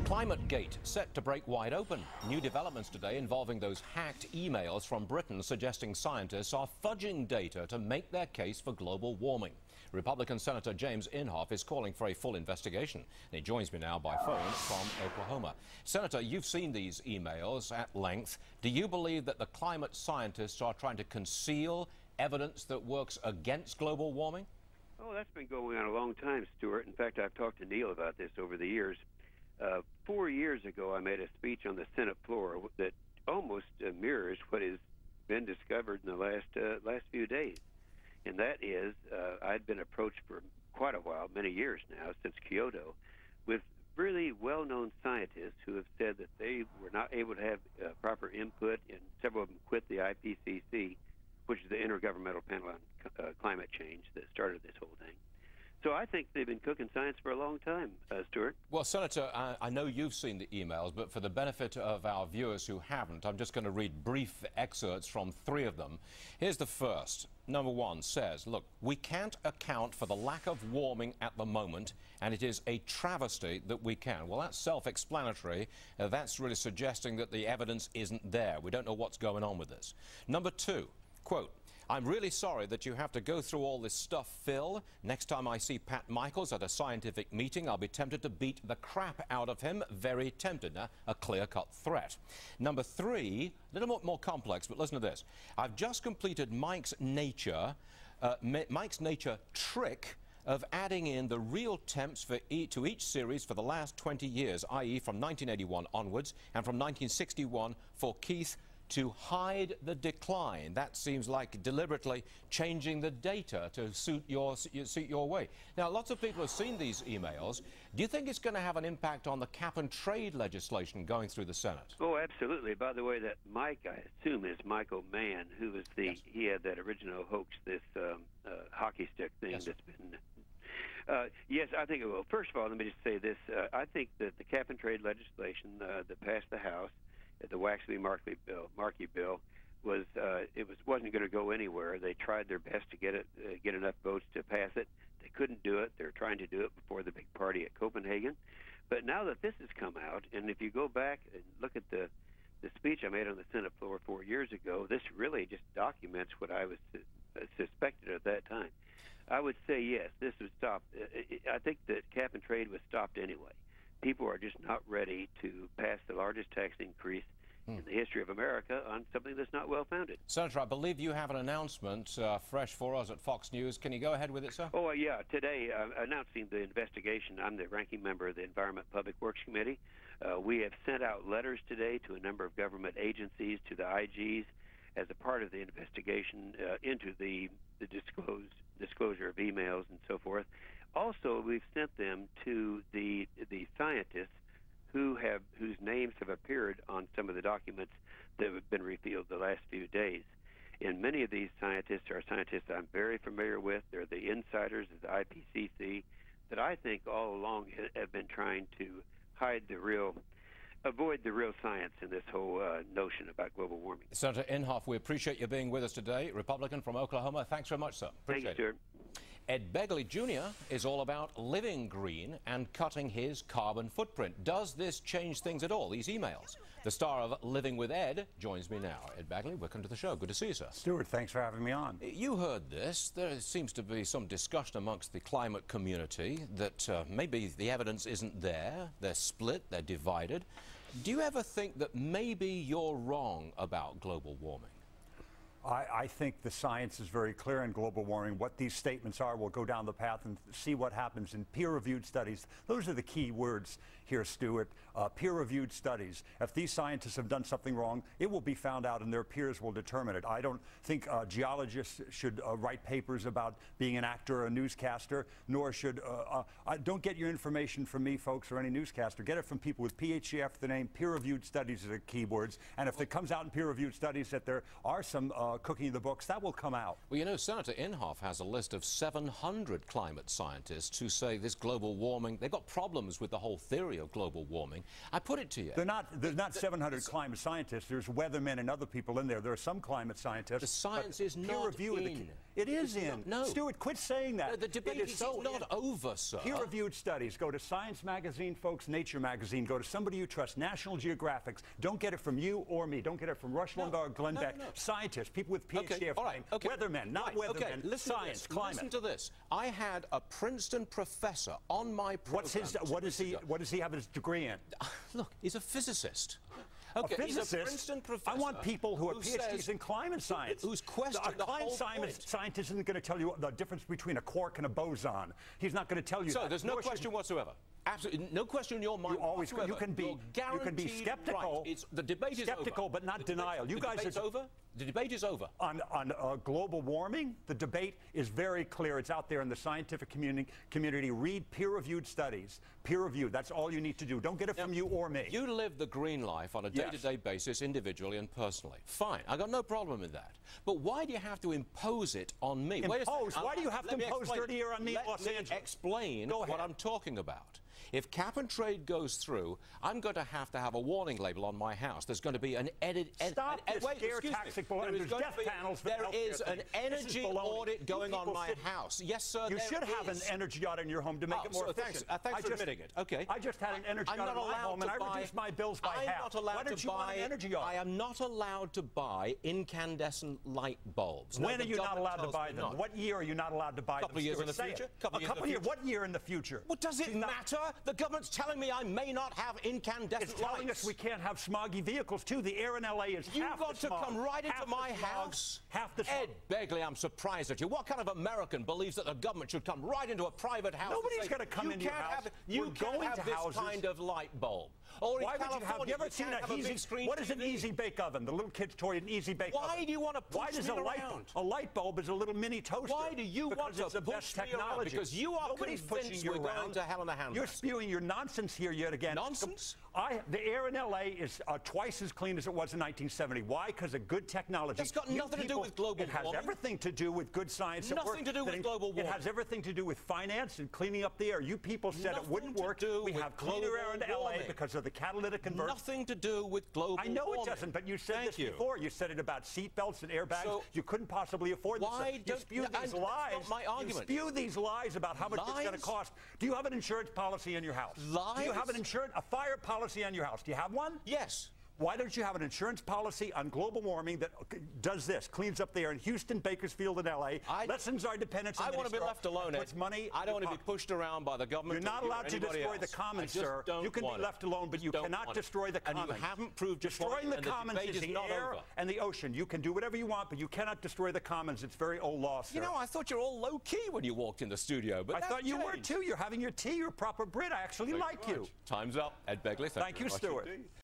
Climategate set to break wide open. New developments today involving those hacked emails from Britain suggesting scientists are fudging data to make their case for global warming. Republican Senator James Inhofe is calling for a full investigation. And he joins me now by phone from Oklahoma. Senator, you've seen these emails at length. Do you believe that the climate scientists are trying to conceal evidence that works against global warming? Oh, that's been going on a long time, Stuart. In fact, I've talked to Neil about this over the years. 4 years ago, I made a speech on the Senate floor that almost mirrors what has been discovered in the last few days. And that is, I'd been approached for quite a while, many years now, since Kyoto, with really well-known scientists who have said that they were not able to have proper input, and several of them quit the IPCC, which is the Intergovernmental Panel on Climate Change that started this whole thing. So I think they've been cooking science for a long time, Stuart. Well, Senator, I know you've seen the emails, but for the benefit of our viewers who haven't, I'm just going to read brief excerpts from 3 of them. Here's the first. Number 1 says, look, we can't account for the lack of warming at the moment, and it is a travesty that we can. Well, that's self-explanatory. That's really suggesting that the evidence isn't there. We don't know what's going on with this. Number 2, quote, I'm really sorry that you have to go through all this stuff, Phil. Next time I see Pat Michaels at a scientific meeting, I'll be tempted to beat the crap out of him. Very tempted. Now, a clear-cut threat. Number 3, a little more complex, but listen to this. I've just completed Mike's Nature trick of adding in the real temps to each series for the last 20 years, i.e. from 1981 onwards, and from 1961 for Keith, to hide the decline. That seems like deliberately changing the data to suit your way. Now, lots of people have seen these emails. Do you think it's going to have an impact on the cap-and-trade legislation going through the Senate? Oh, absolutely. By the way, that Mike, I assume, is Michael Mann, who was Yes. he had that original hoax, this hockey stick thing Yes. that's been... yes, I think it will. First of all, let me just say this. I think that the cap-and-trade legislation that passed the House, the Waxley-Markey bill, wasn't going to go anywhere. They tried their best to get enough votes to pass it. They couldn't do it. They're trying to do it before the big party at Copenhagen. But now that this has come out, and if you go back and look at the speech I made on the Senate floor 4 years ago, this really just documents what I was suspected at that time. I would say yes, this would stop. I think that cap and trade was stopped anyway. People are just not ready to pass the largest tax increase in the history of America on something that's not well-founded. Senator, I believe you have an announcement fresh for us at Fox News. Can you go ahead with it, sir? Oh, yeah. Today, announcing the investigation, I'm the ranking member of the Environment Public Works Committee. We have sent out letters today to a number of government agencies, to the IGs, as a part of the investigation into the disclosure of emails and so forth. Also, we've sent them to the scientists whose names have appeared on some of the documents that have been revealed the last few days. And many of these scientists are scientists I'm very familiar with. They're the insiders of the IPCC that I think all along have been trying to avoid the real science in this whole notion about global warming. Senator Inhofe, we appreciate you being with us today. Republican from Oklahoma. Thanks very much, sir. Appreciate Thank you, it. Stuart. Ed Begley Jr. is all about living green and cutting his carbon footprint. Does this change things at all, these emails? The star of Living with Ed joins me now. Ed Begley, welcome to the show. Good to see you, sir. Stuart, thanks for having me on. You heard this. There seems to be some discussion amongst the climate community that maybe the evidence isn't there. They're split, they're divided. Do you ever think that maybe you're wrong about global warming? I think the science is very clear in global warming. What these statements are, we'll go down the path and see what happens in peer-reviewed studies. Those are the key words here, Stuart. Peer-reviewed studies. If these scientists have done something wrong, it will be found out and their peers will determine it. I don't think geologists should write papers about being an actor or a newscaster, nor should... don't get your information from me, folks, or any newscaster. Get it from people with PhD after the name. Peer-reviewed studies are the key words. And if it comes out in peer-reviewed studies that there are some cooking the books, that will come out. Well, you know, Senator Inhofe has a list of 700 climate scientists who say this global warming, they've got problems with the whole theory of global warming. I put it to you. There's not 700 climate scientists. There's weathermen and other people in there. There are some climate scientists. The science is not in. It is in. No. Stuart, quit saying that. No, the debate is not over, sir. Peer-reviewed studies. Go to Science Magazine, folks, Nature Magazine. Go to somebody you trust, National Geographic. Don't get it from you or me. Don't get it from Rush Limbaugh or Glenn Beck. Scientists, people with PhD. All right. Weathermen, not weathermen. Listen Science, climate. Listen to this. I had a Princeton professor on my program. What does he have his degree in? Look, he's a physicist. Okay, he's a Princeton professor. I want people who are PhDs in climate science. Who's questioned the whole point. Scientist isn't going to tell you the difference between a quark and a boson. He's not going to tell you that. So there's no question whatsoever. Absolutely no question in your mind. You can be skeptical. Right. The debate is over. Skeptical, but not denial. You guys are over. The debate is over. On global warming, the debate is very clear. It's out there in the scientific community. Read peer-reviewed studies. Peer-reviewed. That's all you need to do. Don't get it from you or me. You live the green life on a day-to-day basis, individually and personally. Fine. I got no problem with that. But why do you have to impose it on me? Impose? Why do you have to impose 30 year on me in Los Angeles? Explain what I'm talking about. If cap and trade goes through, I'm going to have a warning label on my house. There's going to be an Stop this scare tactic balloon. There's death panels. There is an energy audit going on my house. Yes, sir. You should have an energy audit in your home to make it more efficient. Thanks for admitting it. Okay. I just had an energy audit in my home, and I reduced my bills by half. Why don't you want an energy audit? I am not allowed to buy incandescent light bulbs. When are you not allowed to buy them? What year are you not allowed to buy them? A couple of years in the future. A couple of years. What year in the future? What does it matter? The government's telling me I may not have incandescent lights. It's telling us we can't have smoggy vehicles, too. The air in L.A. is half the smog. You've got to come right into my house. Half the smog. Ed Begley, I'm surprised at you. What kind of American believes that the government should come right into a private house? Nobody's going to come into your house. You can't have this kind of light bulb. Or why would you have? You ever seen a easy screen? What is an easy bake oven? The little kid's toy, an easy bake oven. Why do you want to push me around? A light bulb is a little mini toaster. Why do you want to push me around? Because you are convinced we're going to hell in a handbasket. You're spewing your nonsense here yet again. Nonsense? The air in L.A. is twice as clean as it was in 1970. Why? Because of good technology. That's got nothing to do with global warming. It has everything to do with good science. Nothing to do with global warming. It has everything to do with finance and cleaning up the air. You people said it wouldn't work. We have cleaner air in L.A. because of the catalytic converter. Nothing to do with global warming. I know it doesn't, but you said this before. You said it about seatbelts and airbags. So you couldn't possibly afford this. You spew these lies. That's not my argument. You spew these lies about how much it's going to cost. Do you have an insurance policy in your house? Lies? Do you have a fire policy on your house? Do you have one? Yes. Why don't you have an insurance policy on global warming that does this, cleans up the air in Houston, Bakersfield, and L.A., lessens our dependence on I want to be left alone, Ed. I don't want to be pushed around by the government. You're not allowed to destroy the commons, sir. You can be left alone, but you cannot destroy the commons. And you haven't proved destroying the commons is the air and the ocean. You can do whatever you want, but you cannot destroy the commons. It's very old law, sir. You know, I thought you were all low-key when you walked in the studio, but I thought you were, too. You're having your tea. You're proper Brit. I actually like you. Time's up. Ed Begley, thank you, Stuart.